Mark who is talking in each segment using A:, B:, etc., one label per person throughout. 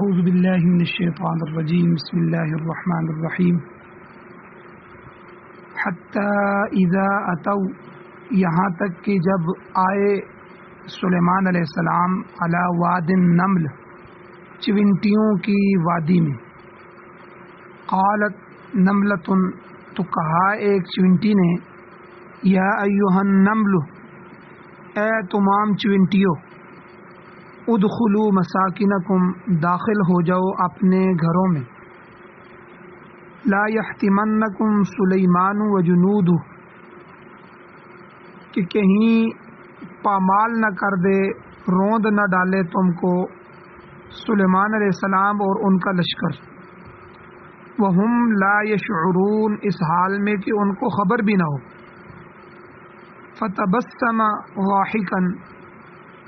A: اعوذ باللہ من الشیطان الرجیم بسم اللہ الرحمن الرحیم حتی اذا اتوا، یہاں تک کہ جب آئے سلیمان علیہ السلام علی واد النمل، چونٹیوں کی وادی میں. قالت نملۃ، تو کہا ایک چونٹی نے، یا ایھا النمل، اے تمام چونٹیوں، ادخلوا مساکنکم، داخل ہو جاؤ اپنے گھروں میں. لا یحطمنکم سلیمان وجنودہ، کہ کہیں پامال نہ کر دے، روند نہ ڈالے تم کو سلیمان علیہ السلام اور ان کا لشکر. وہم لا یشعرون، اس حال میں کہ ان کو خبر بھی نہ ہو. فتبسم ضاحکا،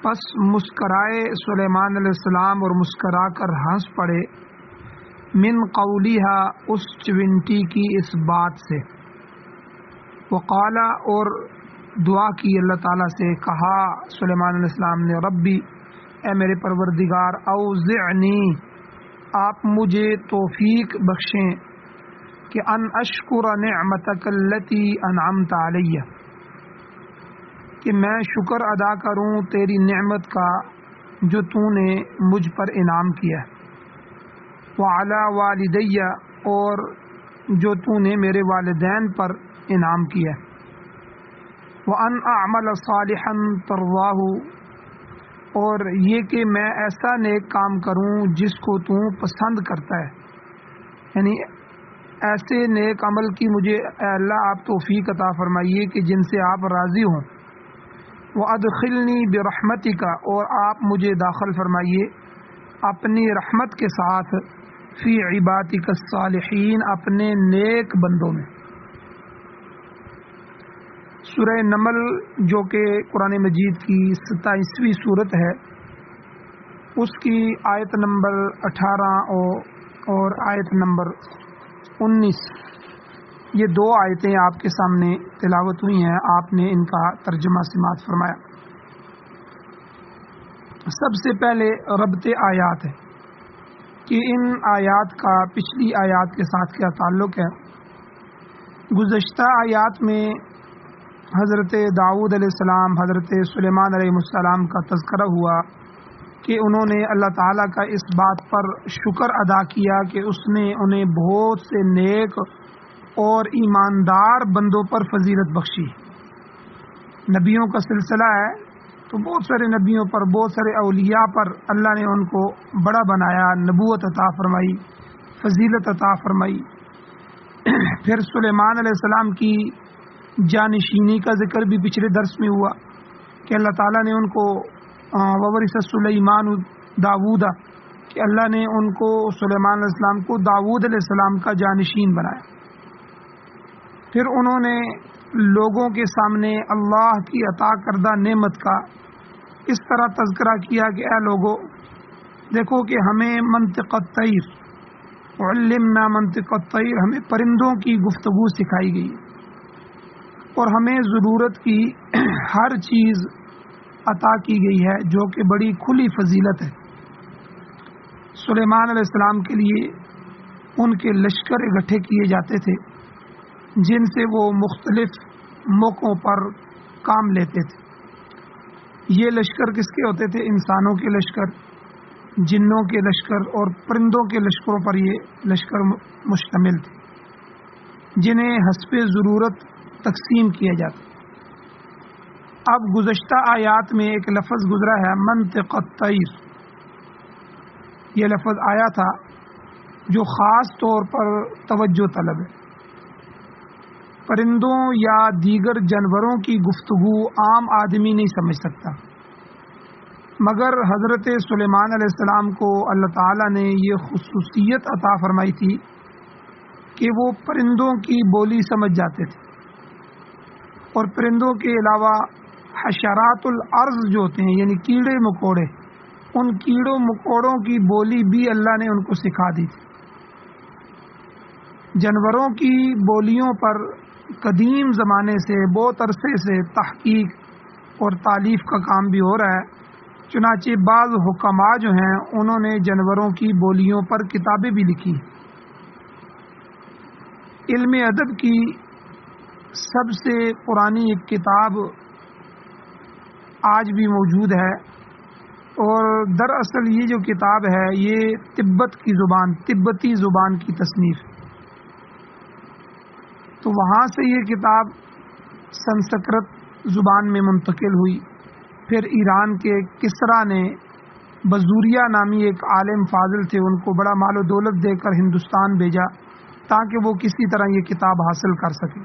A: پس مسکرائے سلیمان علیہ السلام اور مسکرا کر ہنس پڑے. من قولہا، اس چونٹی کی اس بات سے. وقال، اور دعا کی اللہ تعالیٰ سے، کہا سلیمان علیہ السلام نے، ربی، اے میرے پروردگار، اوزعنی، آپ مجھے توفیق بخشیں کہ ان اشکر نعمتک التی انعمت علیہ، کہ میں شکر ادا کروں تیری نعمت کا جو تو نے مجھ پر انعام کیا. وعلی والدی، اور جو تو نے میرے والدین پر انعام کیا. وان اعمل صالحا ترضاہ، اور یہ کہ میں ایسا نیک کام کروں جس کو تو پسند کرتا ہے، یعنی ایسے نیک عمل کی مجھے اے اللہ آپ توفیق عطا فرمائیے کہ جن سے آپ راضی ہوں. وَأَدْخِلْنِي بِرَحْمَتِكَ، اور آپ مجھے داخل فرمائیے اپنی رحمت کے ساتھ فی عبادک الصالحین، اپنے نیک بندوں میں. سورہ نمل، جو کہ قرآن مجید کی 27ویں صورت ہے، اس کی آیت نمبر 18 اور آیت نمبر 19، یہ دو آیتیں آپ کے سامنے تلاوت ہوئی ہیں. آپ نے ان کا ترجمہ سماعت فرمایا. سب سے پہلے ربط آیات ہے کہ ان آیات کا پچھلی آیات کے ساتھ کیا تعلق ہے. گزشتہ آیات میں حضرت داؤد علیہ السلام، حضرت سلیمان علیہ السلام کا تذکرہ ہوا کہ انہوں نے اللہ تعالیٰ کا اس بات پر شکر ادا کیا کہ اس نے انہیں بہت سے نیک اور ایماندار بندوں پر فضیلت بخشی. نبیوں کا سلسلہ ہے تو بہت سارے نبیوں پر، بہت سارے اولیاء پر اللہ نے ان کو بڑا بنایا، نبوت عطا فرمائی، فضیلت عطا فرمائی. پھر سلیمان علیہ السلام کی جانشینی کا ذکر بھی پچھلے درس میں ہوا کہ اللہ تعالیٰ نے ان کو وورث سلیمان داؤد، کہ اللہ نے ان کو سلیمان علیہ السلام کو داؤد علیہ السلام کا جانشین بنایا. پھر انہوں نے لوگوں کے سامنے اللہ کی عطا کردہ نعمت کا اس طرح تذکرہ کیا کہ اے لوگو، دیکھو کہ ہمیں منطق الطیر، علمنا منطق الطیر، ہمیں پرندوں کی گفتگو سکھائی گئی اور ہمیں ضرورت کی ہر چیز عطا کی گئی ہے، جو کہ بڑی کھلی فضیلت ہے. سلیمان علیہ السلام کے لیے ان کے لشکر اکٹھے کیے جاتے تھے جن سے وہ مختلف موقعوں پر کام لیتے تھے. یہ لشکر کس کے ہوتے تھے؟ انسانوں کے لشکر، جنوں کے لشکر اور پرندوں کے لشکروں پر یہ لشکر مشتمل تھے، جنہیں حسب ضرورت تقسیم کیا جاتا. اب گزشتہ آیات میں ایک لفظ گزرا ہے منطق الطیر، یہ لفظ آیا تھا جو خاص طور پر توجہ طلب ہے. پرندوں یا دیگر جانوروں کی گفتگو عام آدمی نہیں سمجھ سکتا، مگر حضرت سلیمان علیہ السلام کو اللہ تعالیٰ نے یہ خصوصیت عطا فرمائی تھی کہ وہ پرندوں کی بولی سمجھ جاتے تھے. اور پرندوں کے علاوہ حشرات الارض جو ہوتے ہیں، یعنی کیڑے مکوڑے، ان کیڑوں مکوڑوں کی بولی بھی اللہ نے ان کو سکھا دی تھی. جانوروں کی بولیوں پر قدیم زمانے سے، بہت عرصے سے تحقیق اور تالیف کا کام بھی ہو رہا ہے. چنانچہ بعض حکما جو ہیں انہوں نے جانوروں کی بولیوں پر کتابیں بھی لکھی۔ علم ادب کی سب سے پرانی ایک کتاب آج بھی موجود ہے، اور دراصل یہ جو کتاب ہے یہ تبتی زبان کی تصنیف، تو وہاں سے یہ کتاب سنسکرت زبان میں منتقل ہوئی۔ پھر ایران کے کسرا نے بزوریہ نامی ایک عالم فاضل تھے، ان کو بڑا مال و دولت دے کر ہندوستان بھیجا تاکہ وہ کسی طرح یہ کتاب حاصل کر سکیں۔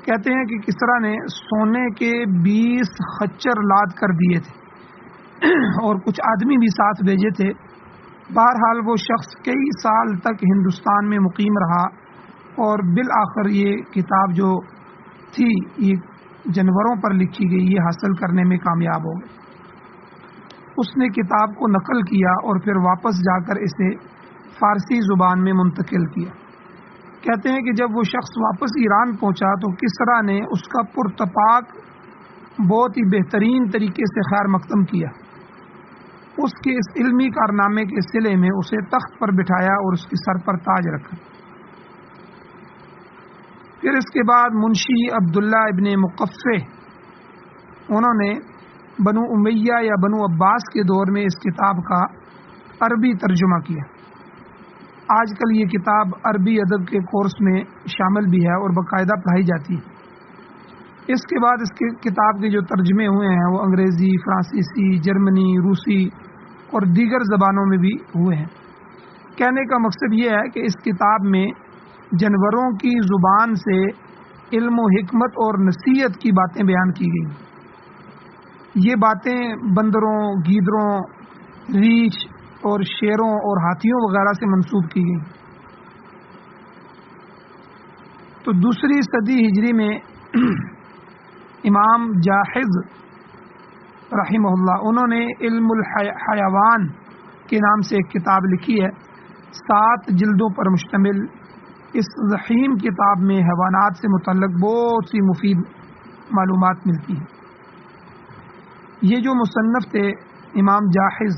A: کہتے ہیں کہ کسرا نے سونے کے 20 خچر لاد کر دیے تھے اور کچھ آدمی بھی ساتھ بھیجے تھے۔ بہرحال وہ شخص کئی سال تک ہندوستان میں مقیم رہا اور بالآخر یہ کتاب جو تھی یہ جانوروں پر لکھی گئی، یہ حاصل کرنے میں کامیاب ہو گئی۔ اس نے کتاب کو نقل کیا اور پھر واپس جا کر اسے فارسی زبان میں منتقل کیا۔ کہتے ہیں کہ جب وہ شخص واپس ایران پہنچا تو کسرا نے اس کا پرتپاک بہت ہی بہترین طریقے سے خیر مقدم کیا۔ اس کے اس علمی کارنامے کے صلے میں اسے تخت پر بٹھایا اور اس کے سر پر تاج رکھا۔ پھر اس کے بعد منشی عبداللہ ابن مقفع انہوں نے بنو امیہ یا بنو عباس کے دور میں اس کتاب کا عربی ترجمہ کیا۔ آج کل یہ کتاب عربی ادب کے کورس میں شامل بھی ہے اور باقاعدہ پڑھائی جاتی ہے۔ اس کے بعد اس کے کتاب کے جو ترجمے ہوئے ہیں وہ انگریزی، فرانسیسی، جرمنی، روسی اور دیگر زبانوں میں بھی ہوئے ہیں۔ کہنے کا مقصد یہ ہے کہ اس کتاب میں جانوروں کی زبان سے علم و حکمت اور نصیحت کی باتیں بیان کی گئی۔ یہ باتیں بندروں، گیدڑوں، ریچھ اور شیروں اور ہاتھیوں وغیرہ سے منسوب کی گئی۔ تو دوسری صدی ہجری میں امام جاحظ رحمہ اللہ انہوں نے علم الحیوان کے نام سے ایک کتاب لکھی ہے، 7 جلدوں پر مشتمل۔ اس ضخیم کتاب میں حیوانات سے متعلق بہت سی مفید معلومات ملتی ہیں۔ یہ جو مصنف تھے امام جاحظ،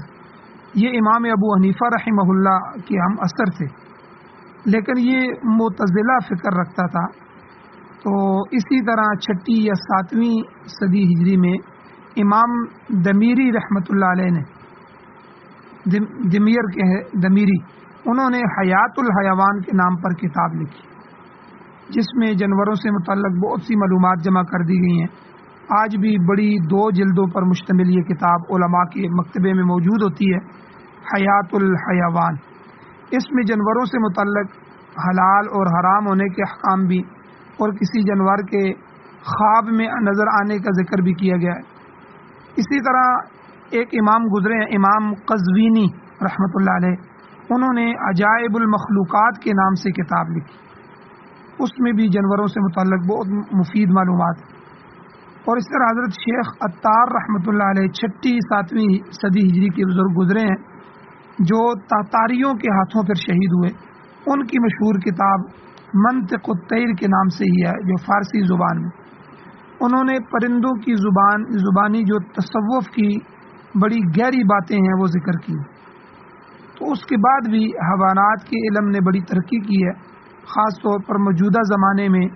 A: یہ امام ابو حنیفہ رحمہ اللہ کے ہم اثر تھے، لیکن یہ معتزلہ فکر رکھتا تھا۔ تو اسی طرح 6 یا 7ویں صدی ہجری میں امام دمیری رحمۃ اللہ علیہ نے دمیر کے ہیں دمیری، انہوں نے حیات الحیوان کے نام پر کتاب لکھی، جس میں جانوروں سے متعلق بہت سی معلومات جمع کر دی گئی ہیں۔ آج بھی بڑی 2 جلدوں پر مشتمل یہ کتاب علماء کے مکتبے میں موجود ہوتی ہے، حیات الحیوان۔ اس میں جانوروں سے متعلق حلال اور حرام ہونے کے احکام بھی اور کسی جانور کے خواب میں نظر آنے کا ذکر بھی کیا گیا ہے۔ اسی طرح ایک امام گزرے ہیں امام قزوینی رحمۃ اللہ علیہ، انہوں نے عجائب المخلوقات کے نام سے کتاب لکھی، اس میں بھی جانوروں سے متعلق بہت مفید معلومات۔ اور اس طرح حضرت شیخ عطار رحمۃ اللہ علیہ 6 7ویں صدی ہجری کے بزرگ گزرے ہیں، جو تاتاریوں کے ہاتھوں پر شہید ہوئے۔ ان کی مشہور کتاب منطق الطیر کے نام سے ہی ہے، جو فارسی زبان میں انہوں نے پرندوں کی زبانی جو تصوف کی بڑی گہری باتیں ہیں وہ ذکر کی۔ تو اس کے بعد بھی حیوانات کے علم نے بڑی ترقی کی ہے، خاص طور پر موجودہ زمانے میں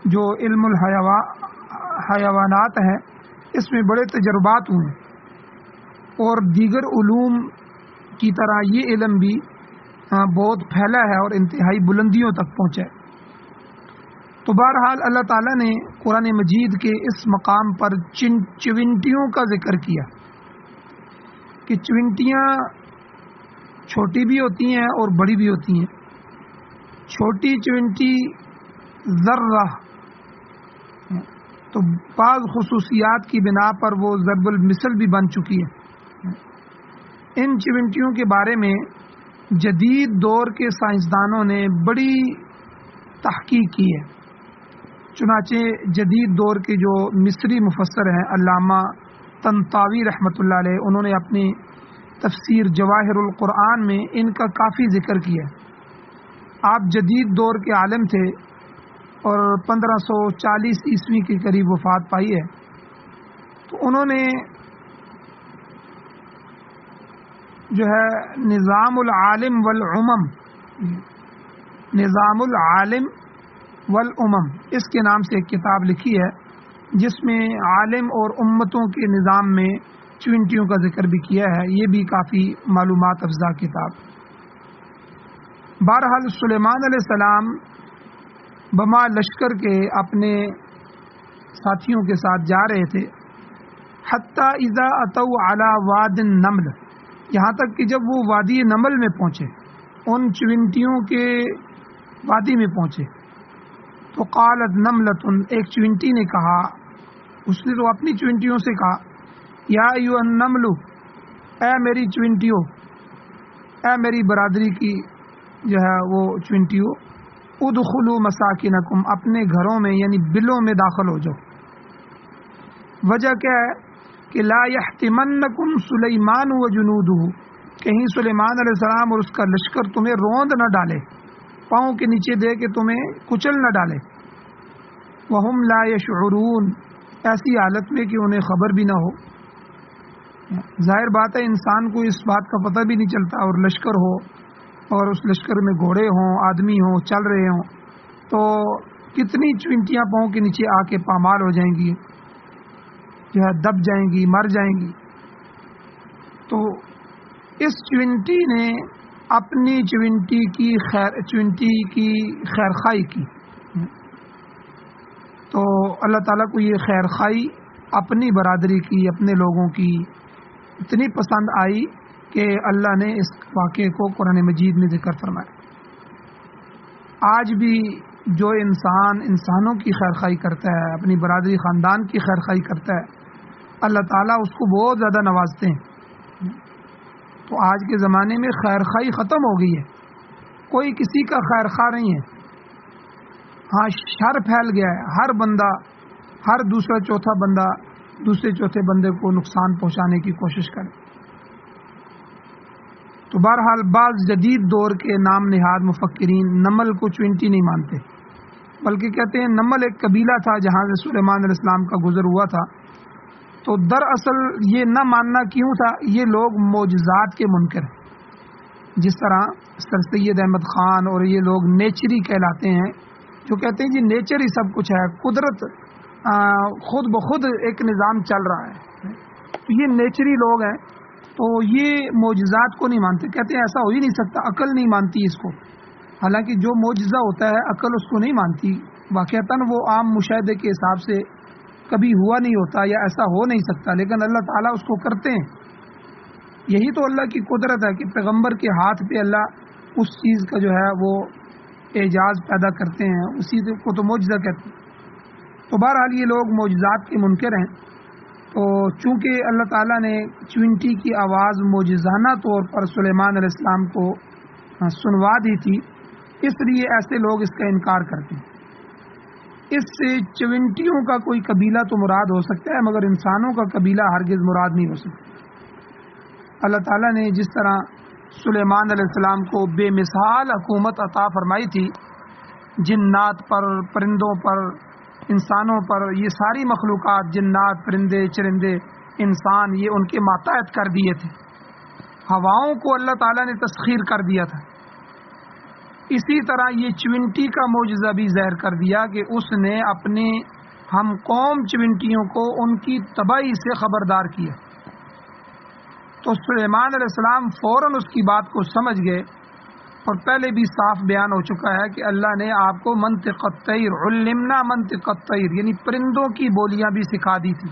A: جو علم حیوانات ہے اس میں بڑے تجربات ہوئے، اور دیگر علوم کی طرح یہ علم بھی بہت پھیلا ہے اور انتہائی بلندیوں تک پہنچا ہے۔ تو بہرحال اللہ تعالیٰ نے قرآن مجید کے اس مقام پر چونٹیوں کا ذکر کیا کہ چونٹیاں چھوٹی بھی ہوتی ہیں اور بڑی بھی ہوتی ہیں۔ چھوٹی چونٹی ذرہ تو بعض خصوصیات کی بنا پر وہ ضرب المثل بھی بن چکی ہے۔ ان چونٹیوں کے بارے میں جدید دور کے سائنسدانوں نے بڑی تحقیق کی ہے۔ چنانچہ جدید دور کے جو مصری مفسر ہیں علامہ طنطاوی رحمۃ اللہ علیہ، انہوں نے اپنی تفسیر جواہر القرآن میں ان کا کافی ذکر کیا۔ آپ جدید دور کے عالم تھے اور 1540 عیسوی کے قریب وفات پائی ہے۔ تو انہوں نے جو ہے نظام العالم والامم، نظام العالم والامم اس کے نام سے ایک کتاب لکھی ہے، جس میں عالم اور امتوں کے نظام میں چونٹیوں کا ذکر بھی کیا ہے۔ یہ بھی کافی معلومات افزا کتاب۔ بہرحال سلیمان علیہ السلام بما لشکر کے اپنے ساتھیوں کے ساتھ جا رہے تھے، حتی اذا اتوا علی واد النمل، یہاں تک کہ جب وہ وادی نمل میں پہنچے، ان چونٹیوں کے وادی میں پہنچے، تو قالت نملۃ، ایک چونٹی نے کہا، اس نے تو اپنی چونٹیوں سے کہا، یا ایھا النمل، اے میری چونٹیوں، اے میری برادری کی جو ہے وہ چونٹیوں، ادخلوا مساکنکم، اپنے گھروں میں یعنی بلوں میں داخل ہو جاؤ۔ وجہ کیا ہے کہ لا یحتمنکم سلیمان وجنودہ، کہیں سلیمان علیہ السلام اور اس کا لشکر تمہیں روند نہ ڈالے، پاؤں کے نیچے دے کے تمہیں کچل نہ ڈالے۔ وہم لا یشعرون، ایسی حالت میں کہ انہیں خبر بھی نہ ہو۔ ظاہر بات ہے انسان کو اس بات کا پتہ بھی نہیں چلتا، اور لشکر ہو اور اس لشکر میں گھوڑے ہوں، آدمی ہوں، چل رہے ہوں، تو کتنی چونٹیاں پاؤں کے نیچے آ کے پامال ہو جائیں گی، جو ہے دب جائیں گی، مر جائیں گی۔ تو اس چونٹی نے اپنی چونٹی کی خیر خواہی کی، تو اللہ تعالیٰ کو یہ خیر خواہی اپنی برادری کی، اپنے لوگوں کی اتنی پسند آئی کہ اللہ نے اس واقعے کو قرآن مجید میں ذکر فرمایا۔ آج بھی جو انسان انسانوں کی خیر خواہی کرتا ہے، اپنی برادری خاندان کی خیر خواہی کرتا ہے، اللہ تعالیٰ اس کو بہت زیادہ نوازتے ہیں۔ تو آج کے زمانے میں خیر خواہی ختم ہو گئی ہے، کوئی کسی کا خیر خواہ نہیں ہے۔ ہاں، شر پھیل گیا ہے، ہر بندہ، ہر دوسرا چوتھا بندہ دوسرے چوتھے بندے کو نقصان پہنچانے کی کوشش کرے۔ تو بہرحال بعض جدید دور کے نام نہاد مفکرین نمل کو چونٹی نہیں مانتے، بلکہ کہتے ہیں نمل ایک قبیلہ تھا جہاں سے سلیمان علیہ السلام کا گزر ہوا تھا۔ تو دراصل یہ نہ ماننا کیوں تھا؟ یہ لوگ معجزات کے منکر ہیں، جس طرح سر سید احمد خان اور یہ لوگ نیچری کہلاتے ہیں، جو کہتے ہیں جی نیچر ہی سب کچھ ہے، قدرت خود بخود ایک نظام چل رہا ہے۔ تو یہ نیچری لوگ ہیں، تو یہ معجزات کو نہیں مانتے، کہتے ہیں ایسا ہو ہی نہیں سکتا، عقل نہیں مانتی اس کو۔ حالانکہ جو معجزہ ہوتا ہے عقل اس کو نہیں مانتی، واقعتاً وہ عام مشاہدے کے حساب سے کبھی ہوا نہیں ہوتا یا ایسا ہو نہیں سکتا، لیکن اللہ تعالیٰ اس کو کرتے ہیں۔ یہی تو اللہ کی قدرت ہے کہ پیغمبر کے ہاتھ پہ اللہ اس چیز کا جو ہے وہ اعجاز پیدا کرتے ہیں، اسی کو تو معجزہ کہتے ہیں۔ تو بہرحال یہ لوگ معجزات کے منکر ہیں۔ تو چونکہ اللہ تعالیٰ نے چونٹی کی آواز معجزانہ طور پر سلیمان علیہ السلام کو سنوا دی تھی، اس لیے ایسے لوگ اس کا انکار کرتے ہیں۔ اس سے چونٹیوں کا کوئی قبیلہ تو مراد ہو سکتا ہے، مگر انسانوں کا قبیلہ ہرگز مراد نہیں ہو سکتا۔ اللہ تعالیٰ نے جس طرح سلیمان علیہ السلام کو بے مثال حکومت عطا فرمائی تھی، جنات پر، پرندوں پر، انسانوں پر، یہ ساری مخلوقات، جنات، پرندے، چرندے، انسان، یہ ان کے ماتحت کر دیے تھے۔ ہواؤں کو اللہ تعالیٰ نے تسخیر کر دیا تھا۔ اسی طرح یہ چونٹی کا معجزہ بھی ظاہر کر دیا کہ اس نے اپنے ہم قوم چونٹیوں کو ان کی تباہی سے خبردار کیا۔ تو سلیمان علیہ السلام فوراً اس کی بات کو سمجھ گئے، اور پہلے بھی صاف بیان ہو چکا ہے کہ اللہ نے آپ کو منطق الطیر، علمنا منطق الطیر، یعنی پرندوں کی بولیاں بھی سکھا دی تھی۔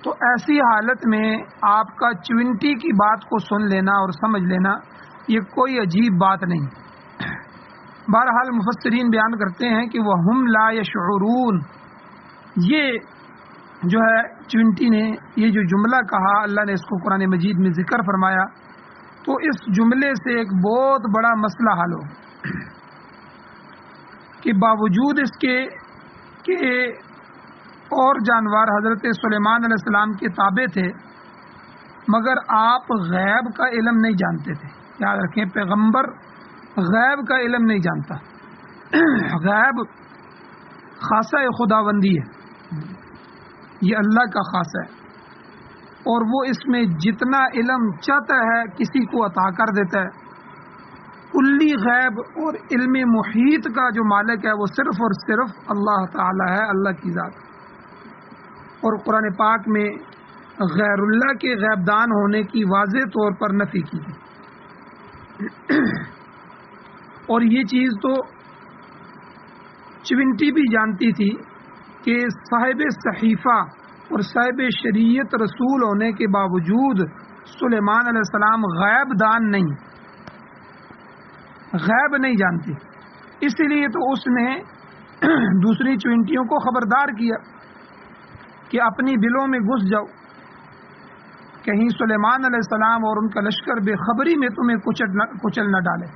A: تو ایسی حالت میں آپ کا چونٹی کی بات کو سن لینا اور سمجھ لینا یہ کوئی عجیب بات نہیں۔ بہرحال مفسرین بیان کرتے ہیں کہ وَهُمْ لَا يَشْعُرُونَ، یہ جو ہے چونٹی نے یہ جو جملہ کہا، اللہ نے اس کو قرآن مجید میں ذکر فرمایا، تو اس جملے سے ایک بہت بڑا مسئلہ حل ہو کہ باوجود اس کے کہ اور جانور حضرت سلیمان علیہ السلام کے تابع تھے، مگر آپ غیب کا علم نہیں جانتے تھے۔ یاد رکھیں، پیغمبر غیب کا علم نہیں جانتا۔ غیب خاصہ خداوندی ہے، یہ اللہ کا خاصہ ہے، اور وہ اس میں جتنا علم چاہتا ہے کسی کو عطا کر دیتا ہے۔ کلی غیب اور علم محیط کا جو مالک ہے وہ صرف اور صرف اللہ تعالی ہے، اللہ کی ذات۔ اور قرآن پاک میں غیر اللہ کے غیب دان ہونے کی واضح طور پر نفی کی ہے۔ اور یہ چیز تو چونٹی بھی جانتی تھی کہ صاحب صحیفہ اور صاحب شریعت رسول ہونے کے باوجود سلیمان علیہ السلام غیب دان نہیں، غیب نہیں جانتے، اس لیے تو اس نے دوسری چونٹیوں کو خبردار کیا کہ اپنی بلوں میں گھس جاؤ، کہیں سلیمان علیہ السلام اور ان کا لشکر بے خبری میں تمہیں کچل نہ ڈالے۔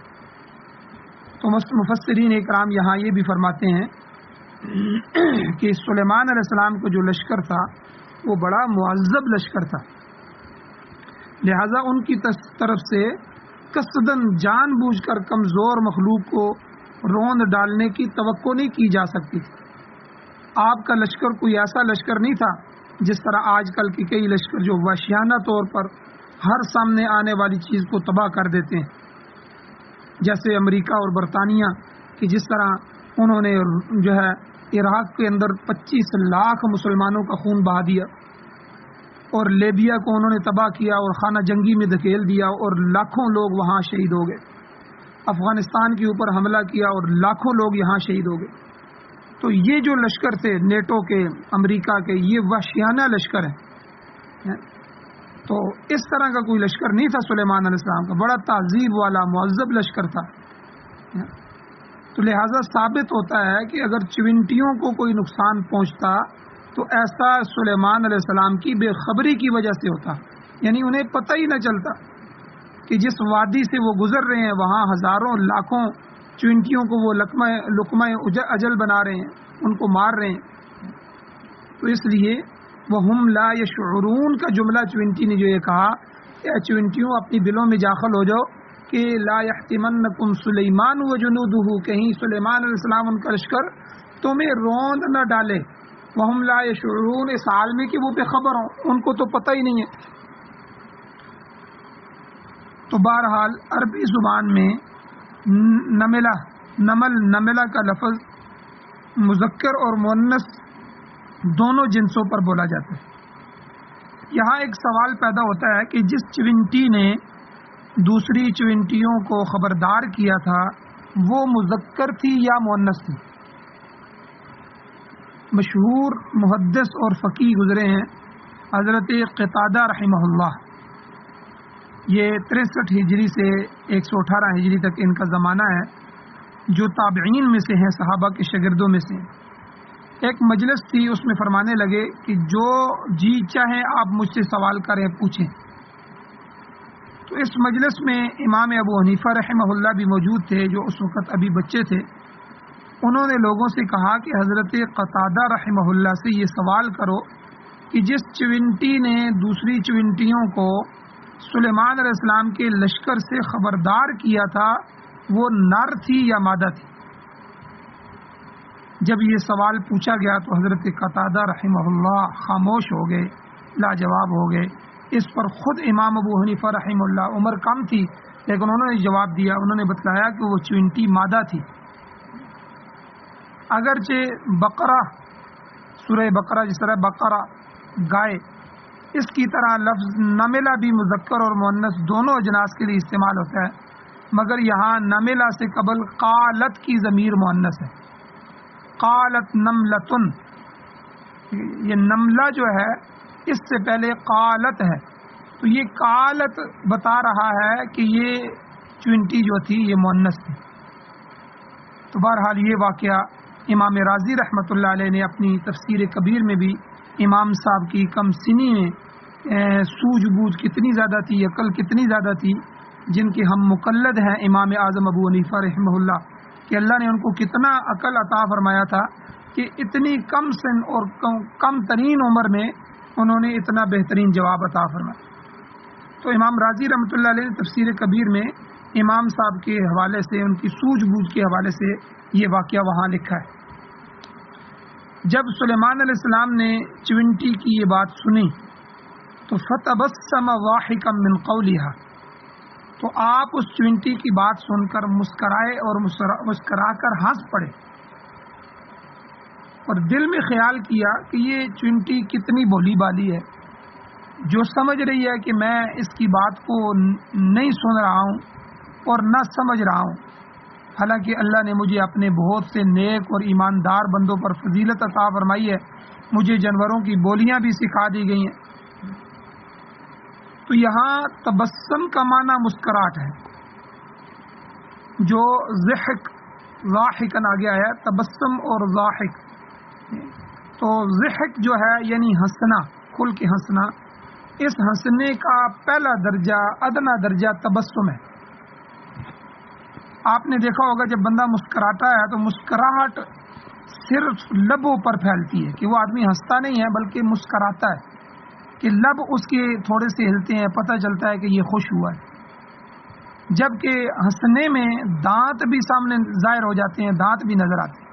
A: تو مفسرین اکرام یہاں یہ بھی فرماتے ہیں کہ سلیمان علیہ السلام کو جو لشکر تھا وہ بڑا معذب لشکر تھا، لہذا ان کی طرف سے قصداً جان بوجھ کر کمزور مخلوق کو روند ڈالنے کی توقع نہیں کی جا سکتی تھی۔ آپ کا لشکر کوئی ایسا لشکر نہیں تھا جس طرح آج کل کے کئی لشکر جو وحشیانہ طور پر ہر سامنے آنے والی چیز کو تباہ کر دیتے ہیں، جیسے امریکہ اور برطانیہ کہ جس طرح انہوں نے جو ہے عراق کے اندر 25 لاکھ مسلمانوں کا خون بہا دیا، اور لیبیا کو انہوں نے تباہ کیا اور خانہ جنگی میں دھکیل دیا اور لاکھوں لوگ وہاں شہید ہو گئے۔ افغانستان کے اوپر حملہ کیا اور لاکھوں لوگ یہاں شہید ہو گئے۔ تو یہ جو لشکر تھے نیٹو کے، امریکہ کے، یہ وحشیانہ لشکر ہے۔ تو اس طرح کا کوئی لشکر نہیں تھا سلیمان علیہ السلام کا، بڑا تہذیب والا مہذب لشکر تھا۔ تو لہٰذا ثابت ہوتا ہے کہ اگر چونٹیوں کو کوئی نقصان پہنچتا تو ایسا سلیمان علیہ السلام کی بے خبری کی وجہ سے ہوتا، یعنی انہیں پتہ ہی نہ چلتا کہ جس وادی سے وہ گزر رہے ہیں وہاں ہزاروں لاکھوں چونٹیوں کو وہ لقمہ اجل بنا رہے ہیں، ان کو مار رہے ہیں۔ تو اس لیے وَهُمْ لَا يَشْعُرُونَ کا جملہ چونٹی نے جو یہ کہا کہ چونٹیوں اپنی دلوں میں داخل ہو جاؤ کہ لا يحتمنکم سلیمان وجنودہ، کہیں سلیمان علیہ السلام ان کا لشکر تمہیں روند نہ ڈالے۔ وَهُمْ لَا يَشْعُرُونَ، اس حال میں کہ وہ بے خبر ہوں، ان کو تو پتہ ہی نہیں ہے۔ تو بہرحال عربی زبان میں نملہ کا لفظ مذکر اور مؤنث دونوں جنسوں پر بولا جاتا ہے۔ یہاں ایک سوال پیدا ہوتا ہے کہ جس چونٹی نے دوسری چونٹیوں کو خبردار کیا تھا وہ مذکر تھی یا مؤنث تھی؟ مشہور محدث اور فقیہ گزرے ہیں حضرت قتادہ رحمہ اللہ، یہ 63 ہجری سے 118 ہجری تک ان کا زمانہ ہے، جو تابعین میں سے ہیں، صحابہ کے شاگردوں میں سے۔ ایک مجلس تھی، اس میں فرمانے لگے کہ جو جی چاہیں آپ مجھ سے سوال کریں، پوچھیں۔ تو اس مجلس میں امام ابو حنیفہ رحمہ اللہ بھی موجود تھے، جو اس وقت ابھی بچے تھے۔ انہوں نے لوگوں سے کہا کہ حضرت قتادہ رحمہ اللہ سے یہ سوال کرو کہ جس چونٹی نے دوسری چونٹیوں کو سلیمان علیہ السلام کے لشکر سے خبردار کیا تھا وہ نر تھی یا مادہ تھی؟ جب یہ سوال پوچھا گیا تو حضرت قتادہ رحمہ اللہ خاموش ہو گئے، لاجواب ہو گئے۔ اس پر خود امام ابو حنیفہ رحمہ اللہ، عمر کم تھی لیکن انہوں نے جواب دیا، انہوں نے بتلایا کہ وہ چونٹی مادہ تھی۔ اگرچہ بقرہ، سورہ بقرہ، جس طرح بقرہ گائے، اس کی طرح لفظ نملہ بھی مذکر اور مؤنث دونوں اجناس کے لیے استعمال ہوتا ہے، مگر یہاں نملہ سے قبل قالت کی ضمیر مؤنث ہے۔ قالت نملتن، یہ نملہ جو ہے اس سے پہلے قالت ہے، تو یہ قالت بتا رہا ہے کہ یہ چونٹی جو تھی یہ مؤنث تھی۔ تو بہرحال یہ واقعہ امام رازی رحمۃ اللہ علیہ نے اپنی تفسیر کبیر میں بھی امام صاحب کی کم سنی میں سوجھ بوجھ کتنی زیادہ تھی، عقل کتنی زیادہ تھی، جن کے ہم مقلد ہیں امام اعظم ابو حنیفہ رحمہ اللہ، کہ اللہ نے ان کو کتنا عقل عطا فرمایا تھا کہ اتنی کم سن اور کم ترین عمر میں انہوں نے اتنا بہترین جواب عطا فرمایا۔ تو امام رازی رحمۃ اللہ علیہ نے تفسیر کبیر میں امام صاحب کے حوالے سے، ان کی سوجھ بوجھ کے حوالے سے یہ واقعہ وہاں لکھا ہے۔ جب سلیمان علیہ السلام نے چونٹی کی یہ بات سنی تو فتبسم ضاحکا من قولها، تو آپ اس چونٹی کی بات سن کر مسکرائے اور مسکرا کر ہنس پڑے، اور دل میں خیال کیا کہ یہ چونٹی کتنی بولی بالی ہے، جو سمجھ رہی ہے کہ میں اس کی بات کو نہیں سن رہا ہوں اور نہ سمجھ رہا ہوں، حالانکہ اللہ نے مجھے اپنے بہت سے نیک اور ایماندار بندوں پر فضیلت عطا فرمائی ہے، مجھے جانوروں کی بولیاں بھی سکھا دی گئی ہیں۔ تو یہاں تبسم کا معنی مسکراہٹ ہے، جو ضحک ضاحکن آ گیا ہے، تبسم اور ضاحک، تو ضحک جو ہے یعنی ہنسنا، کھل کے ہنسنا، اس ہنسنے کا پہلا درجہ ادنا درجہ تبسم ہے۔ آپ نے دیکھا ہوگا جب بندہ مسکراتا ہے تو مسکراہٹ صرف لبوں پر پھیلتی ہے، کہ وہ آدمی ہنستا نہیں ہے بلکہ مسکراتا ہے، کہ لب اس کے تھوڑے سے ہلتے ہیں، پتہ چلتا ہے کہ یہ خوش ہوا ہے، جبکہ ہنسنے میں دانت بھی سامنے ظاہر ہو جاتے ہیں، دانت بھی نظر آتے ہیں۔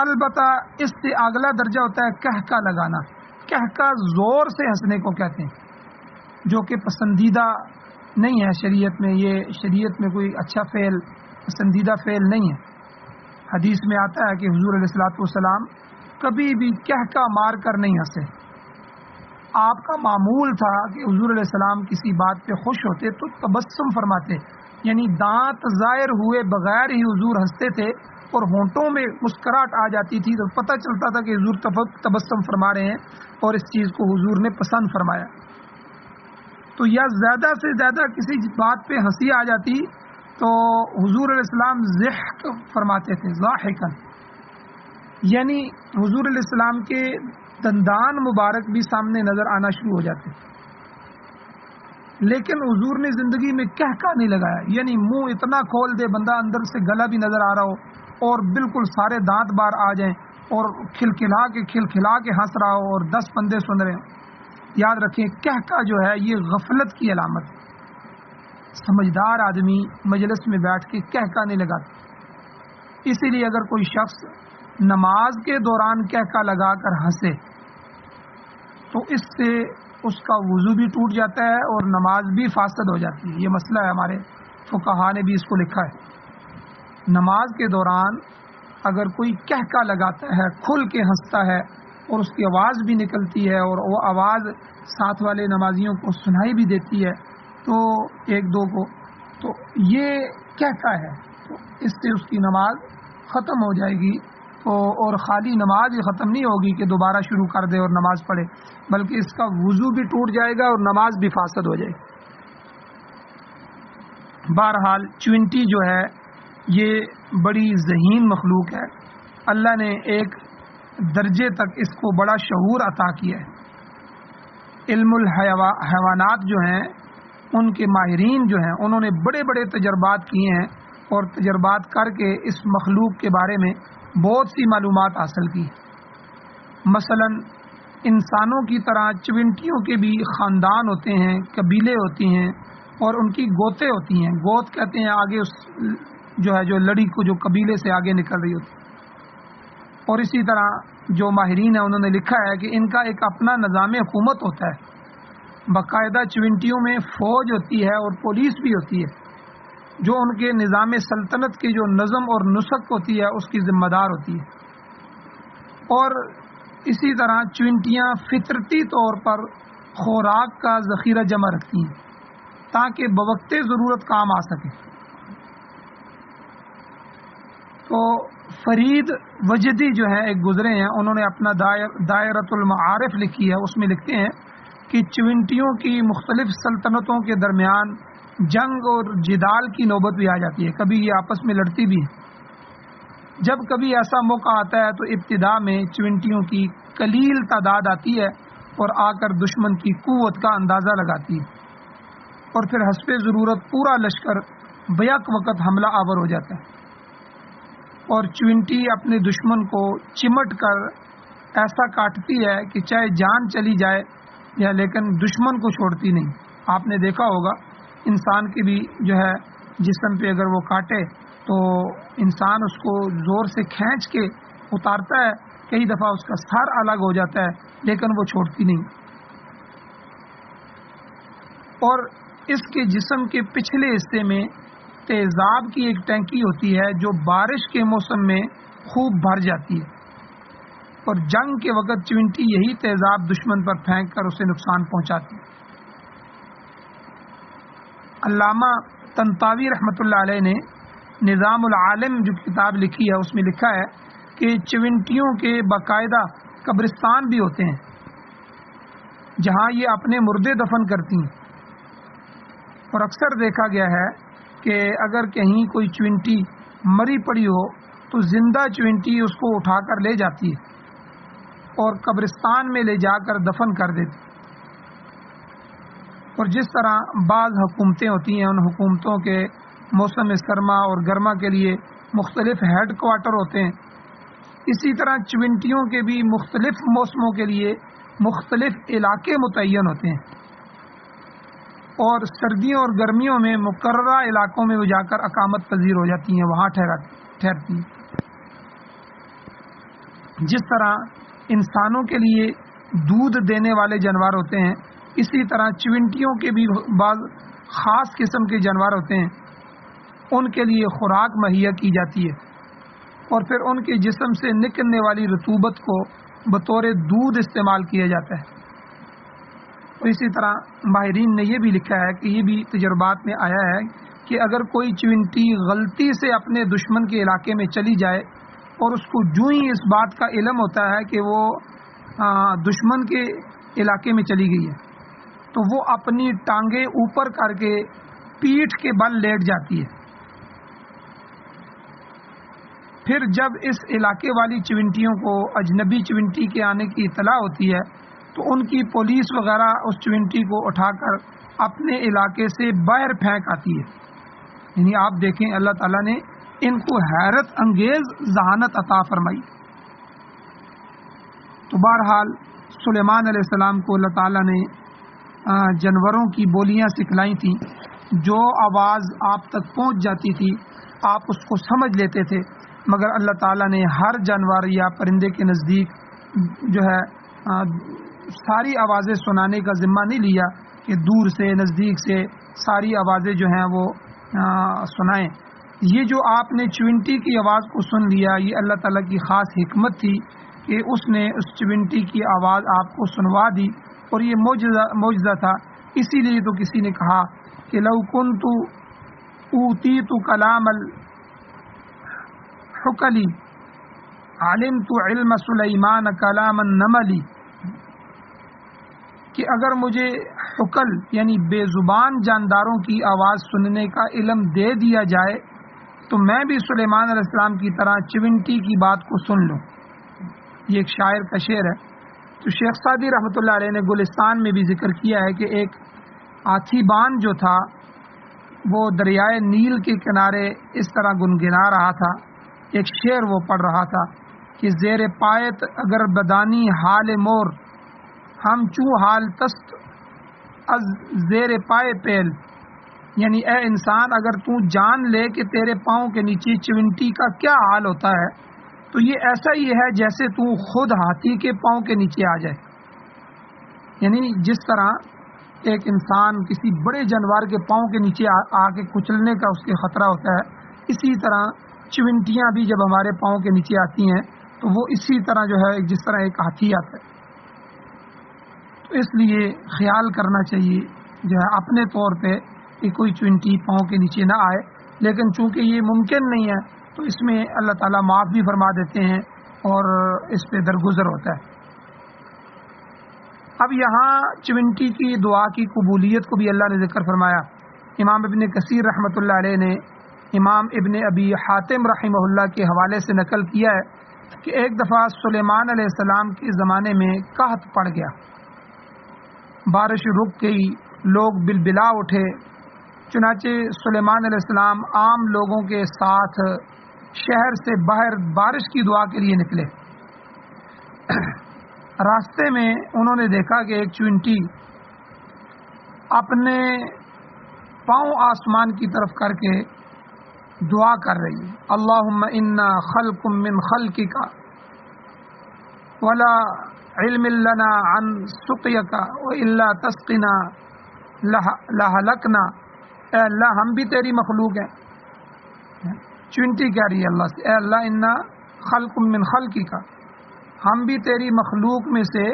A: البتہ اس سے اگلا درجہ ہوتا ہے کہکا لگانا، کہکا زور سے ہنسنے کو کہتے ہیں، جو کہ پسندیدہ نہیں ہے شریعت میں، یہ شریعت میں کوئی اچھا فعل، پسندیدہ فعل نہیں ہے۔ حدیث میں آتا ہے کہ حضور علیہ الصلوۃ والسلام کبھی بھی کہکا مار کر نہیں ہنسے، آپ کا معمول تھا کہ حضور علیہ السلام کسی بات پہ خوش ہوتے تو تبسم فرماتے، یعنی دانت ظاہر ہوئے بغیر ہی حضور ہنستے تھے اور ہونٹوں میں مسکراہٹ آ جاتی تھی تو پتہ چلتا تھا کہ حضور تبسم فرما رہے ہیں اور اس چیز کو حضور نے پسند فرمایا۔ تو یا زیادہ سے زیادہ کسی بات پہ ہنسی آ جاتی تو حضور علیہ السلام ضحک فرماتے تھے، ضاحکن، یعنی حضور علیہ السلام کے دندان مبارک بھی سامنے نظر آنا شروع ہو جاتے، لیکن حضور نے زندگی میں کہکا نہیں لگایا، یعنی منہ اتنا کھول دے بندہ اندر سے گلا بھی نظر آ رہا ہو اور بالکل سارے دانت باہر آ جائیں اور کھلکھلا کے ہنس رہا ہو اور 10 بندے سن رہے ہوں۔ یاد رکھیں کہکا جو ہے یہ غفلت کی علامت ہے، سمجھدار آدمی مجلس میں بیٹھ کے کہکا نہیں لگاتا، اسی لیے اگر کوئی شخص نماز کے دوران کہکا لگا کر ہنسے تو اس سے اس کا وضو بھی ٹوٹ جاتا ہے اور نماز بھی فاسد ہو جاتی ہے۔ یہ مسئلہ ہے، ہمارے فقہا نے بھی اس کو لکھا ہے، نماز کے دوران اگر کوئی کہکا لگاتا ہے، کھل کے ہنستا ہے اور اس کی آواز بھی نکلتی ہے اور وہ آواز ساتھ والے نمازیوں کو سنائی بھی دیتی ہے تو ایک دو کو، تو یہ کہتا ہے، تو اس سے اس کی نماز ختم ہو جائے گی، اور خالی نماز ہی ختم نہیں ہوگی کہ دوبارہ شروع کر دے اور نماز پڑھے، بلکہ اس کا وضو بھی ٹوٹ جائے گا اور نماز بھی فاسد ہو جائے گی۔ بہرحال چونٹی جو ہے یہ بڑی ذہین مخلوق ہے، اللہ نے ایک درجے تک اس کو بڑا شعور عطا کیا ہے۔ علم الحیوانات جو ہیں ان کے ماہرین جو ہیں انہوں نے بڑے بڑے تجربات کیے ہیں اور تجربات کر کے اس مخلوق کے بارے میں بہت سی معلومات حاصل کی۔ مثلا انسانوں کی طرح چونٹیوں کے بھی خاندان ہوتے ہیں، قبیلے ہوتی ہیں اور ان کی گوتیں ہوتی ہیں، گوت کہتے ہیں آگے اس جو لڑی کو جو قبیلے سے آگے نکل رہی ہوتی ہے۔ اور اسی طرح جو ماہرین ہیں انہوں نے لکھا ہے کہ ان کا ایک اپنا نظام حکومت ہوتا ہے، باقاعدہ چونٹیوں میں فوج ہوتی ہے اور پولیس بھی ہوتی ہے جو ان کے نظام سلطنت کی جو نظم اور نسق ہوتی ہے اس کی ذمہ دار ہوتی ہے۔ اور اسی طرح چونٹیاں فطرتی طور پر خوراک کا ذخیرہ جمع رکھتی ہیں تاکہ بوقت ضرورت کام آ سکے۔ تو فرید وجدی جو ہے ایک گزرے ہیں، انہوں نے اپنا دائرۃ المعارف لکھی ہے، اس میں لکھتے ہیں کہ چونٹیوں کی مختلف سلطنتوں کے درمیان جنگ اور جدال کی نوبت بھی آ جاتی ہے، کبھی یہ آپس میں لڑتی بھی ہیں۔ جب کبھی ایسا موقع آتا ہے تو ابتدا میں چونٹیوں کی قلیل تعداد آتی ہے اور آ کر دشمن کی قوت کا اندازہ لگاتی ہے، اور پھر حسب ضرورت پورا لشکر بیک وقت حملہ آور ہو جاتا ہے، اور چونٹی اپنے دشمن کو چمٹ کر ایسا کاٹتی ہے کہ چاہے جان چلی جائے یا لیکن دشمن کو چھوڑتی نہیں۔ آپ نے دیکھا ہوگا انسان کے بھی جو ہے جسم پہ اگر وہ کاٹے تو انسان اس کو زور سے کھینچ کے اتارتا ہے، کئی دفعہ اس کا سر الگ ہو جاتا ہے لیکن وہ چھوڑتی نہیں۔ اور اس کے جسم کے پچھلے حصے میں تیزاب کی ایک ٹینکی ہوتی ہے جو بارش کے موسم میں خوب بھر جاتی ہے، اور جنگ کے وقت چونٹی یہی تیزاب دشمن پر پھینک کر اسے نقصان پہنچاتی ہے۔ علامہ طنطاوی رحمۃ اللہ علیہ نے نظام العالم جو کتاب لکھی ہے اس میں لکھا ہے کہ چونٹیوں کے باقاعدہ قبرستان بھی ہوتے ہیں جہاں یہ اپنے مردے دفن کرتی ہیں، اور اکثر دیکھا گیا ہے کہ اگر کہیں کوئی چونٹی مری پڑی ہو تو زندہ چونٹی اس کو اٹھا کر لے جاتی ہے اور قبرستان میں لے جا کر دفن کر دیتی۔ اور جس طرح بعض حکومتیں ہوتی ہیں، ان حکومتوں کے موسم سرما اور گرما کے لیے مختلف ہیڈ کوارٹر ہوتے ہیں، اسی طرح چونٹیوں کے بھی مختلف موسموں کے لیے مختلف علاقے متعین ہوتے ہیں، اور سردیوں اور گرمیوں میں مقررہ علاقوں میں وہ جا کر اقامت پذیر ہو جاتی ہیں، وہاں ٹھہرتی ہیں۔ جس طرح انسانوں کے لیے دودھ دینے والے جانور ہوتے ہیں، اسی طرح چونٹیوں کے بھی بعض خاص قسم کے جانور ہوتے ہیں، ان کے لیے خوراک مہیا کی جاتی ہے، اور پھر ان کے جسم سے نکلنے والی رطوبت کو بطور دودھ استعمال کیا جاتا ہے۔ اور اسی طرح ماہرین نے یہ بھی لکھا ہے کہ یہ بھی تجربات میں آیا ہے کہ اگر کوئی چونٹی غلطی سے اپنے دشمن کے علاقے میں چلی جائے اور اس کو جو ہی اس بات کا علم ہوتا ہے کہ وہ دشمن کے علاقے میں چلی گئی ہے تو وہ اپنی ٹانگیں اوپر کر کے پیٹھ کے بل لیٹ جاتی ہے۔ پھر جب اس علاقے والی چونٹیوں کو اجنبی چونٹی کے آنے کی اطلاع ہوتی ہے تو ان کی پولیس وغیرہ اس چونٹی کو اٹھا کر اپنے علاقے سے باہر پھینک آتی ہے۔ یعنی آپ دیکھیں اللہ تعالیٰ نے ان کو حیرت انگیز ذہانت عطا فرمائی۔ تو بہرحال سلیمان علیہ السلام کو اللہ تعالیٰ نے جانوروں کی بولیاں سکھلائی تھیں، جو آواز آپ تک پہنچ جاتی تھی آپ اس کو سمجھ لیتے تھے، مگر اللہ تعالیٰ نے ہر جانور یا پرندے کے نزدیک جو ہے ساری آوازیں سنانے کا ذمہ نہیں لیا کہ دور سے نزدیک سے ساری آوازیں جو ہیں وہ سنائیں۔ یہ جو آپ نے چونٹی کی آواز کو سن لیا، یہ اللہ تعالیٰ کی خاص حکمت تھی کہ اس نے اس چونٹی کی آواز آپ کو سنوا دی، اور یہ معجزہ تھا۔ اسی لیے تو کسی نے کہا کہ لو کنت اوتیت کلام الحکلی علمت علم سلیمان کلام النمل، کہ اگر مجھے حکل یعنی بے زبان جانداروں کی آواز سننے کا علم دے دیا جائے تو میں بھی سلیمان علیہ السلام کی طرح چونٹی کی بات کو سن لوں۔ یہ ایک شاعر کا شعر ہے۔ تو شیخ سعدی رحمۃ اللہ علیہ نے گلستان میں بھی ذکر کیا ہے کہ ایک ہاتھی بان جو تھا وہ دریائے نیل کے کنارے اس طرح گنگنا رہا تھا، ایک شعر وہ پڑھ رہا تھا کہ زیر پایت اگر بدانی حال مور، ہم چوں حال تست از زیر پائے پیل، یعنی اے انسان اگر تو جان لے کہ تیرے پاؤں کے نیچے چونٹی کا کیا حال ہوتا ہے تو یہ ایسا ہی ہے جیسے تو خود ہاتھی کے پاؤں کے نیچے آ جائے۔ یعنی جس طرح ایک انسان کسی بڑے جانور کے پاؤں کے نیچے آ کے کچلنے کا اس کے خطرہ ہوتا ہے، اسی طرح چونٹیاں بھی جب ہمارے پاؤں کے نیچے آتی ہیں تو وہ اسی طرح جو ہے جس طرح ایک ہاتھی آتا ہے۔ تو اس لیے خیال کرنا چاہیے جو ہے اپنے طور پہ کہ کوئی چونٹی پاؤں کے نیچے نہ آئے، لیکن چونکہ یہ ممکن نہیں ہے تو اس میں اللہ تعالیٰ معاف بھی فرما دیتے ہیں اور اس پہ درگزر ہوتا ہے۔ اب یہاں چونٹی کی دعا کی قبولیت کو بھی اللہ نے ذکر فرمایا۔ امام ابن کثیر رحمۃ اللہ علیہ نے امام ابن ابی حاتم رحمہ اللہ کے حوالے سے نقل کیا ہے کہ ایک دفعہ سلیمان علیہ السلام کے زمانے میں قحط پڑ گیا، بارش رک گئی، لوگ بلبلا اٹھے، چنانچہ سلیمان علیہ السلام عام لوگوں کے ساتھ شہر سے باہر بارش کی دعا کے لیے نکلے۔ راستے میں انہوں نے دیکھا کہ ایک چونٹی اپنے پاؤں آسمان کی طرف کر کے دعا کر رہی ہے، اللہم انا خلق من خلقک ولا علم لنا عن سقیک والا تسقنا لہلکنا، اے اللہ ہم بھی تیری مخلوق ہیں. چونٹی کہہ رہی ہے اللہ سے، اے اللہ انا خلق من خلقی کا، ہم بھی تیری مخلوق میں سے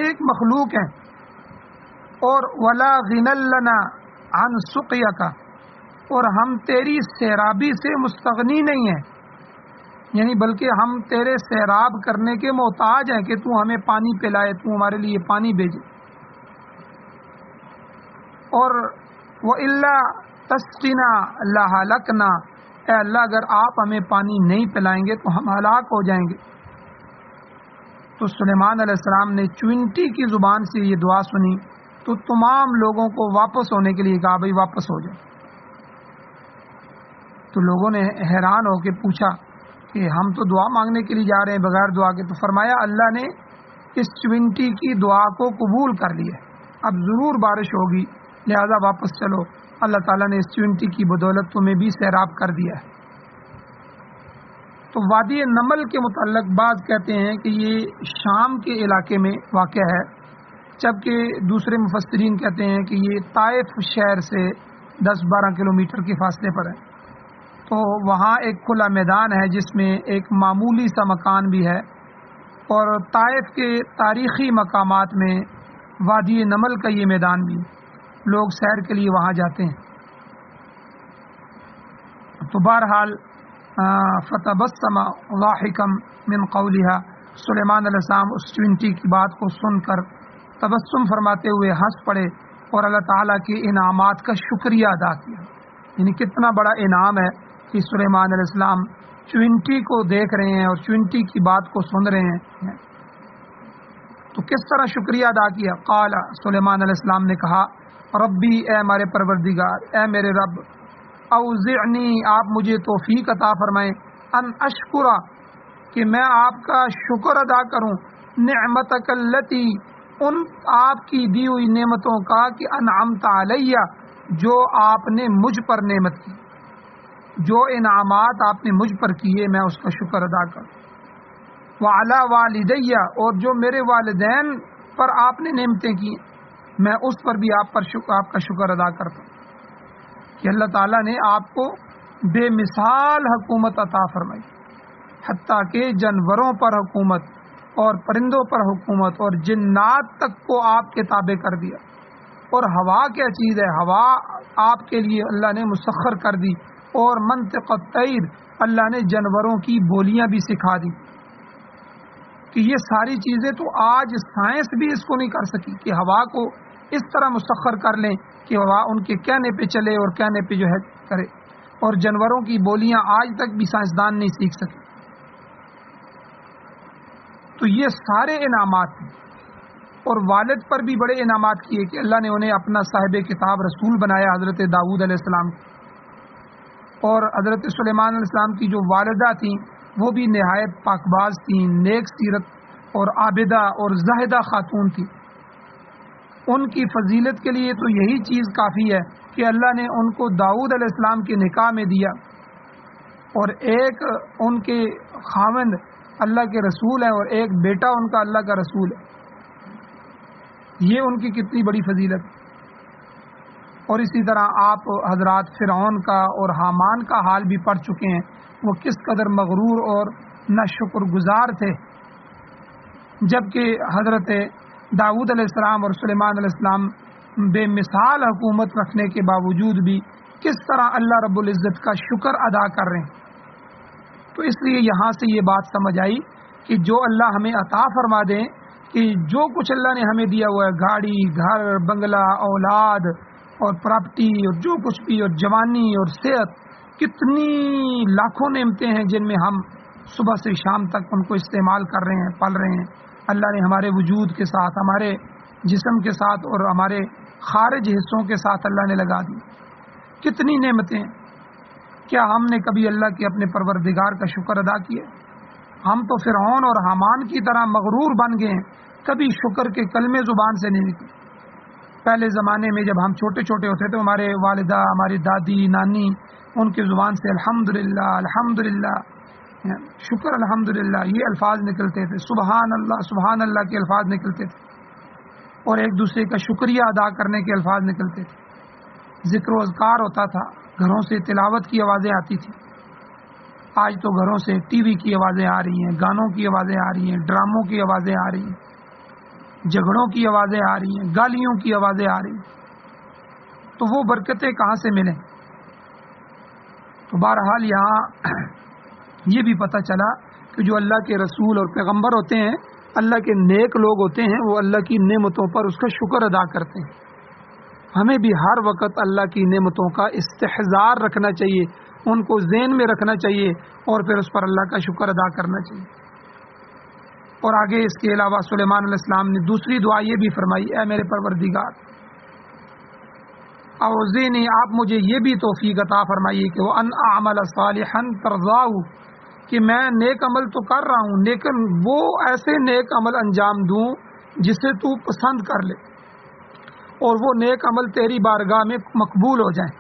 A: ایک مخلوق ہیں. اور ولا غنى لنا عن سقيك، اور ہم تیری سیرابی سے مستغنی نہیں ہیں، یعنی بلکہ ہم تیرے سیراب کرنے کے محتاج ہیں کہ تو ہمیں پانی پلائے، تو ہمارے لیے پانی بھیجے. اور وَإِلَّا تَسْقِنَا لَهَلَكْنَا، اے اللہ اگر آپ ہمیں پانی نہیں پلائیں گے تو ہم ہلاک ہو جائیں گے. تو سلیمان علیہ السلام نے چونٹی کی زبان سے یہ دعا سنی تو تمام لوگوں کو واپس ہونے کے لیے کہا بھائی واپس ہو جائے. تو لوگوں نے حیران ہو کے پوچھا کہ ہم تو دعا مانگنے کے لیے جا رہے ہیں بغیر دعا کے. تو فرمایا اللہ نے اس چونٹی کی دعا کو قبول کر لیا، اب ضرور بارش ہوگی، لہذا واپس چلو. اللہ تعالیٰ نے اس چونٹی کی بدولت تمہیں بھی سیراب کر دیا ہے. تو وادی نمل کے متعلق بعض کہتے ہیں کہ یہ شام کے علاقے میں واقع ہے، جبکہ دوسرے مفسرین کہتے ہیں کہ یہ طائف شہر سے 10-12 کلومیٹر کے فاصلے پر ہے. تو وہاں ایک کھلا میدان ہے جس میں ایک معمولی سا مکان بھی ہے، اور طائف کے تاریخی مقامات میں وادی نمل کا یہ میدان بھی، لوگ سیر کے لیے وہاں جاتے ہیں. تو بہرحال فتبسم ضاحکا من قولها، سلیمان علیہ السلام اس چونٹی کی بات کو سن کر تبسم فرماتے ہوئے ہنس پڑے اور اللہ تعالیٰ کے انعامات کا شکریہ ادا کیا. یعنی کتنا بڑا انعام ہے کہ سلیمان علیہ السلام چونٹی کو دیکھ رہے ہیں اور چونٹی کی بات کو سن رہے ہیں. تو کس طرح شکریہ ادا کیا؟ قال، سلیمان علیہ السلام نے کہا ربی، اے ہمارے پروردگار، اے میرے رب، اوزعنی، آپ مجھے توفیق عطا فرمائیں، ان اشکرا، کہ میں آپ کا شکر ادا کروں، نعمتک التی، ان آپ کی دی ہوئی نعمتوں کا، کہ انعمت علیہ، جو آپ نے مجھ پر نعمت کی، جو انعامات آپ نے مجھ پر کیے میں اس کا شکر ادا کروں. وعلی والدیہ، اور جو میرے والدین پر آپ نے نعمتیں کی میں اس پر بھی آپ کا شکر ادا کرتا ہوں کہ اللہ تعالیٰ نے آپ کو بے مثال حکومت عطا فرمائی، حتیٰ کہ جانوروں پر حکومت اور پرندوں پر حکومت اور جنات تک کو آپ کے تابع کر دیا. اور ہوا کیا چیز ہے، ہوا آپ کے لیے اللہ نے مسخر کر دی، اور منطق الطیر، اللہ نے جانوروں کی بولیاں بھی سکھا دی. کہ یہ ساری چیزیں تو آج سائنس بھی اس کو نہیں کر سکی کہ ہوا کو اس طرح مسخر کر لیں کہ ہوا ان کے کہنے پہ چلے اور کہنے پہ جو ہے کرے. اور جانوروں کی بولیاں آج تک بھی سائنسدان نہیں سیکھ سکے. تو یہ سارے انعامات ہیں. اور والد پر بھی بڑے انعامات کیے کہ اللہ نے انہیں اپنا صاحب کتاب رسول بنایا، حضرت داؤد علیہ السلام. اور حضرت سلیمان علیہ السلام کی جو والدہ تھیں وہ بھی نہایت پاکباز تھیں، نیک سیرت اور عابدہ اور زاہدہ خاتون تھی. ان کی فضیلت کے لیے تو یہی چیز کافی ہے کہ اللہ نے ان کو داؤد علیہ السلام کے نکاح میں دیا، اور ایک ان کے خاوند اللہ کے رسول ہے اور ایک بیٹا ان کا اللہ کا رسول ہے. یہ ان کی کتنی بڑی فضیلت. اور اسی طرح آپ حضرات فرعون کا اور حامان کا حال بھی پڑھ چکے ہیں، وہ کس قدر مغرور اور ناشکر گزار تھے، جبکہ حضرت داؤد علیہ السلام اور سلیمان علیہ السلام بے مثال حکومت رکھنے کے باوجود بھی کس طرح اللہ رب العزت کا شکر ادا کر رہے ہیں. تو اس لیے یہاں سے یہ بات سمجھ آئی کہ جو اللہ ہمیں عطا فرما دیں، کہ جو کچھ اللہ نے ہمیں دیا ہوا ہے، گاڑی، گھر، بنگلہ، اولاد اور پراپرٹی اور جو کچھ بھی، اور جوانی اور صحت، کتنی لاکھوں نعمتیں ہیں جن میں ہم صبح سے شام تک ان کو استعمال کر رہے ہیں، پل رہے ہیں. اللہ نے ہمارے وجود کے ساتھ، ہمارے جسم کے ساتھ اور ہمارے خارج حصوں کے ساتھ اللہ نے لگا دی. کتنی نعمتیں. کیا ہم نے کبھی اللہ کے اپنے پروردگار کا شکر ادا کیا؟ ہم تو فرعون اور حامان کی طرح مغرور بن گئے ہیں، کبھی شکر کے کلمے زبان سے نہیں نکلے. پہلے زمانے میں جب ہم چھوٹے چھوٹے ہوتے تھے، ہمارے والدہ، ہماری دادی، نانی، ان کی زبان سے الحمدللہ الحمدللہ، شکر الحمدللہ، یہ الفاظ نکلتے تھے. سبحان اللہ کے الفاظ نکلتے تھے. اور ایک دوسرے کا شکریہ ادا کرنے کے الفاظ نکلتے تھے. ذکر و اذکار ہوتا تھا، گھروں سے تلاوت کی آوازیں آتی تھیں. آج تو گھروں سے ٹی وی کی آوازیں آ رہی ہیں، گانوں کی آوازیں آ رہی ہیں، ڈراموں کی آوازیں آ رہی ہیں، جھگڑوں کی آوازیں آ رہی ہیں، گالیوں کی آوازیں آ رہی ہیں. تو وہ برکتیں کہاں سے ملیں؟ تو بہرحال یہاں یہ بھی پتہ چلا کہ جو اللہ کے رسول اور پیغمبر ہوتے ہیں، اللہ کے نیک لوگ ہوتے ہیں، وہ اللہ کی نعمتوں پر اس کا شکر ادا کرتے ہیں. ہمیں بھی ہر وقت اللہ کی نعمتوں کا استحضار رکھنا چاہیے، ان کو ذہن میں رکھنا چاہیے اور پھر اس پر اللہ کا شکر ادا کرنا چاہیے. اور آگے اس کے علاوہ سلیمان علیہ السلام نے دوسری دعا یہ بھی فرمائی، اے میرے پروردگار اوزینی، آپ مجھے یہ بھی توفیق عطا فرمائیے کہ وہ ان اعمل صالحا ترضاہ، کہ میں نیک عمل تو کر رہا ہوں لیکن وہ ایسے نیک عمل انجام دوں جسے تو پسند کر لے اور وہ نیک عمل تیری بارگاہ میں مقبول ہو جائیں.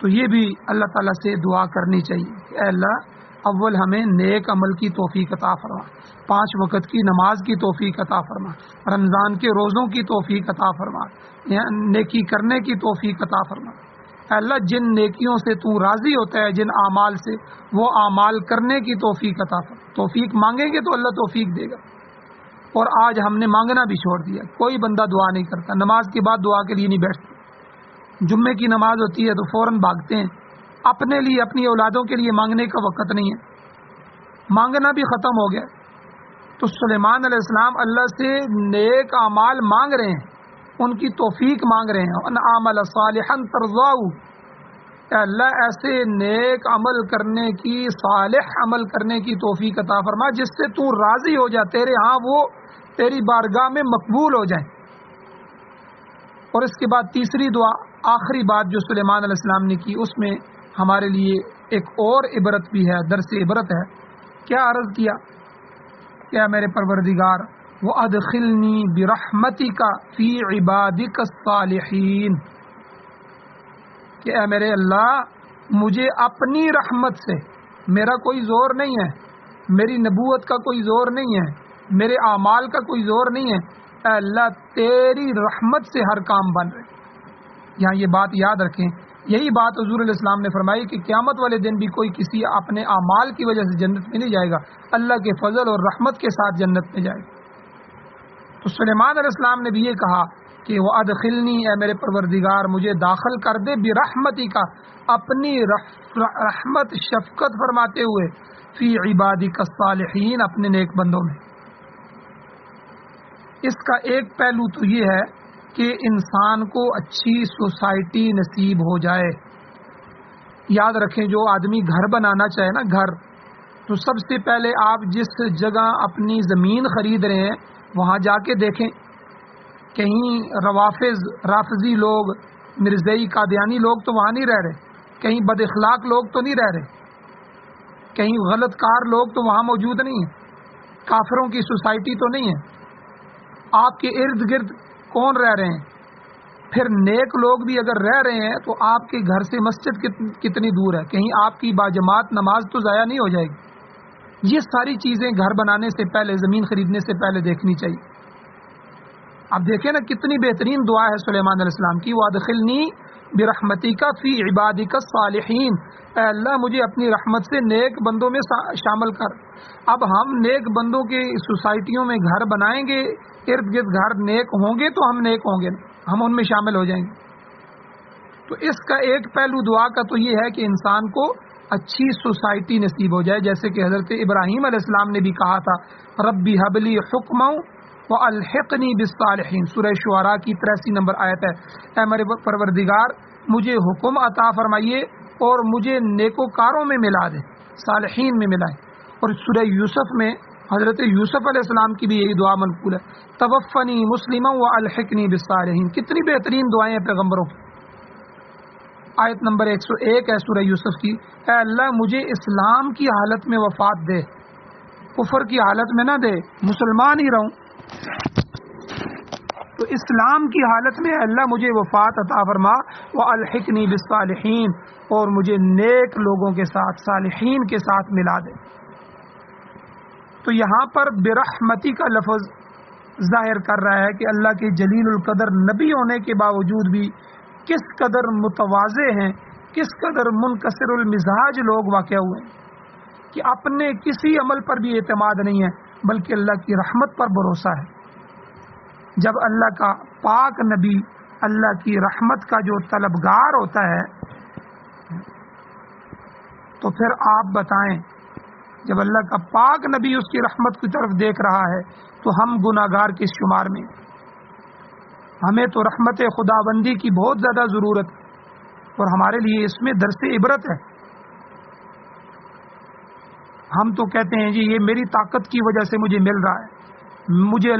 A: تو یہ بھی اللہ تعالیٰ سے دعا کرنی چاہیے کہ اے اللہ اول ہمیں نیک عمل کی توفیق عطا فرما، 5 وقت کی نماز کی توفیق عطا فرما، رمضان کے روزوں کی توفیق عطا فرما، نیکی کرنے کی توفیق عطا فرما. اے اللہ جن نیکیوں سے تو راضی ہوتا ہے، جن اعمال سے، وہ اعمال کرنے کی توفیق عطا فرما. توفیق مانگیں گے تو اللہ توفیق دے گا. اور آج ہم نے مانگنا بھی چھوڑ دیا، کوئی بندہ دعا نہیں کرتا، نماز کے بعد دعا کے لیے نہیں بیٹھتا. جمعے کی نماز ہوتی ہے تو فوراً بھاگتے ہیں. اپنے لیے، اپنی اولادوں کے لیے مانگنے کا وقت نہیں ہے، مانگنا بھی ختم ہو گیا. تو سلیمان علیہ السلام اللہ سے نیک اعمال مانگ رہے ہیں، ان کی توفیق مانگ رہے ہیں. ان عمل صالحا ترضاہ، اے اللہ ایسے نیک عمل کرنے کی، صالح عمل کرنے کی توفیق عطا فرما جس سے تو راضی ہو جائے، تیرے ہاں وہ تیری بارگاہ میں مقبول ہو جائیں. اور اس کے بعد تیسری دعا، آخری بات جو سلیمان علیہ السلام نے کی، اس میں ہمارے لیے ایک اور عبرت بھی ہے، درس عبرت ہے. کیا عرض کیا؟ کیا میرے پروردگار وَأَدْخِلْنِي بِرَحْمَتِكَ فِي عِبَادِكَ الصَّالِحِينَ، کہ اے میرے اللہ مجھے اپنی رحمت سے، میرا کوئی زور نہیں ہے، میری نبوت کا کوئی زور نہیں ہے، میرے اعمال کا کوئی زور نہیں ہے، اے اللہ تیری رحمت سے ہر کام بن رہے. یہاں یہ بات یاد رکھیں، یہی بات حضور علیہ السلام نے فرمائی کہ قیامت والے دن بھی کوئی کسی اپنے اعمال کی وجہ سے جنت میں نہیں جائے گا، اللہ کے فضل اور رحمت کے ساتھ جنت میں جائے گا. تو سلیمان علیہ السلام نے بھی یہ کہا کہ وہ ادخلنی، اے میرے پروردگار مجھے داخل کر دے، برحمتی کا، اپنی رحمت شفقت فرماتے ہوئے، فی عبادک الصالحین، اپنے نیک بندوں میں. اس کا ایک پہلو تو یہ ہے کہ انسان کو اچھی سوسائٹی نصیب ہو جائے. یاد رکھیں جو آدمی گھر بنانا چاہے نا، گھر، تو سب سے پہلے آپ جس جگہ اپنی زمین خرید رہے ہیں وہاں جا کے دیکھیں، کہیں رافضی لوگ، مرزائی قادیانی لوگ تو وہاں نہیں رہ رہے، کہیں بد اخلاق لوگ تو نہیں رہ رہے، کہیں غلط کار لوگ تو وہاں موجود نہیں ہیں، کافروں کی سوسائٹی تو نہیں ہے. آپ کے ارد گرد کون رہ رہے ہیں؟ پھر نیک لوگ بھی اگر رہ رہے ہیں تو آپ کے گھر سے مسجد کتنی دور ہے؟ کہیں آپ کی باجماعت نماز تو ضائع نہیں ہو جائے گی. یہ ساری چیزیں گھر بنانے سے پہلے، زمین خریدنے سے پہلے دیکھنی چاہیے. اب دیکھیں نا کتنی بہترین دعا ہے سلیمان علیہ السلام کی، وَأَدْخِلْنِي بِرَحْمَتِكَ فِي عِبَادِكَ الصَّالِحِينَ، اے اللہ مجھے اپنی رحمت سے نیک بندوں میں شامل کر. اب ہم نیک بندوں کی سوسائٹیوں میں گھر بنائیں گے، ارد گرد گھر نیک ہوں گے تو ہم نیک ہوں گے، ہم ان میں شامل ہو جائیں گے. تو اس کا ایک پہلو دعا کا تو یہ ہے کہ انسان کو اچھی سوسائٹی نصیب ہو جائے، جیسے کہ حضرت ابراہیم علیہ السلام نے بھی کہا تھا، ربی حب لی حکما والحقنی بالصالحین، سورہ شعراء کی 83 نمبر آیت ہے. اے میرے پروردگار مجھے حکم عطا فرمائیے اور مجھے نیکوکاروں میں ملا دے، صالحین میں ملائے. اور سورہ یوسف میں حضرت یوسف علیہ السلام کی بھی یہی دعا منقول ہے، توفنی مسلما والحقنی بالصالحین. کتنی بہترین دعائیں ہیں پیغمبروں کی. آیت نمبر 101 ہے سورہ یوسف کی، اے اللہ مجھے اسلام کی حالت میں وفات دے، کفر کی حالت میں نہ دے، مسلمان ہی رہوں. تو اسلام کی حالت میں اللہ مجھے وفات عطا فرما، والحقنی بالصالحین، اور مجھے نیک لوگوں کے ساتھ، صالحین کے ساتھ ملا دے. تو یہاں پر برحمتی کا لفظ ظاہر کر رہا ہے کہ اللہ کے جلیل القدر نبی ہونے کے باوجود بھی کس قدر متواضع ہیں، کس قدر منکسر المزاج لوگ واقع ہوئے ہیں کہ اپنے کسی عمل پر بھی اعتماد نہیں ہے بلکہ اللہ کی رحمت پر بھروسہ ہے۔ جب اللہ کا پاک نبی اللہ کی رحمت کا جو طلبگار ہوتا ہے تو پھر آپ بتائیں، جب اللہ کا پاک نبی اس کی رحمت کی طرف دیکھ رہا ہے تو ہم گناہگار کس شمار میں؟ ہمیں تو رحمت خداوندی کی بہت زیادہ ضرورت ہے اور ہمارے لیے اس میں درس عبرت ہے۔ ہم تو کہتے ہیں جی یہ میری طاقت کی وجہ سے مجھے مل رہا ہے، مجھے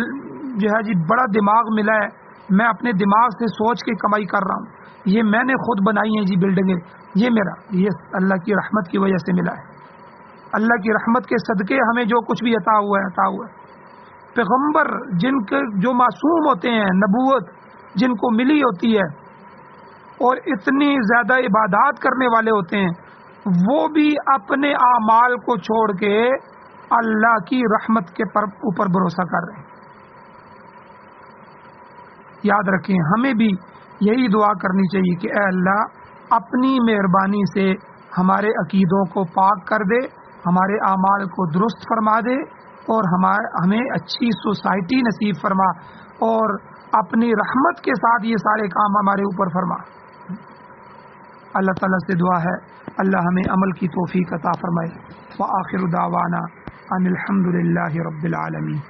A: جو ہے جی بڑا دماغ ملا ہے، میں اپنے دماغ سے سوچ کے کمائی کر رہا ہوں، یہ میں نے خود بنائی ہیں جی بلڈنگیں، یہ اللہ کی رحمت کی وجہ سے ملا ہے۔ اللہ کی رحمت کے صدقے ہمیں جو کچھ بھی عطا ہوا ہے۔ پیغمبر جن کے جو معصوم ہوتے ہیں، نبوت جن کو ملی ہوتی ہے اور اتنی زیادہ عبادات کرنے والے ہوتے ہیں، وہ بھی اپنے اعمال کو چھوڑ کے اللہ کی رحمت کے اوپر بھروسہ کر رہے ہیں۔ یاد رکھیں، ہمیں بھی یہی دعا کرنی چاہیے کہ اے اللہ اپنی مہربانی سے ہمارے عقیدوں کو پاک کر دے، ہمارے اعمال کو درست فرما دے اور ہمیں اچھی سوسائٹی نصیب فرما اور اپنی رحمت کے ساتھ یہ سارے کام ہمارے اوپر فرما۔ اللہ تعالیٰ سے دعا ہے اللہ ہمیں عمل کی توفیق عطا فرمائے۔ وآخر دعوانا ان الحمد للہ رب العالمین۔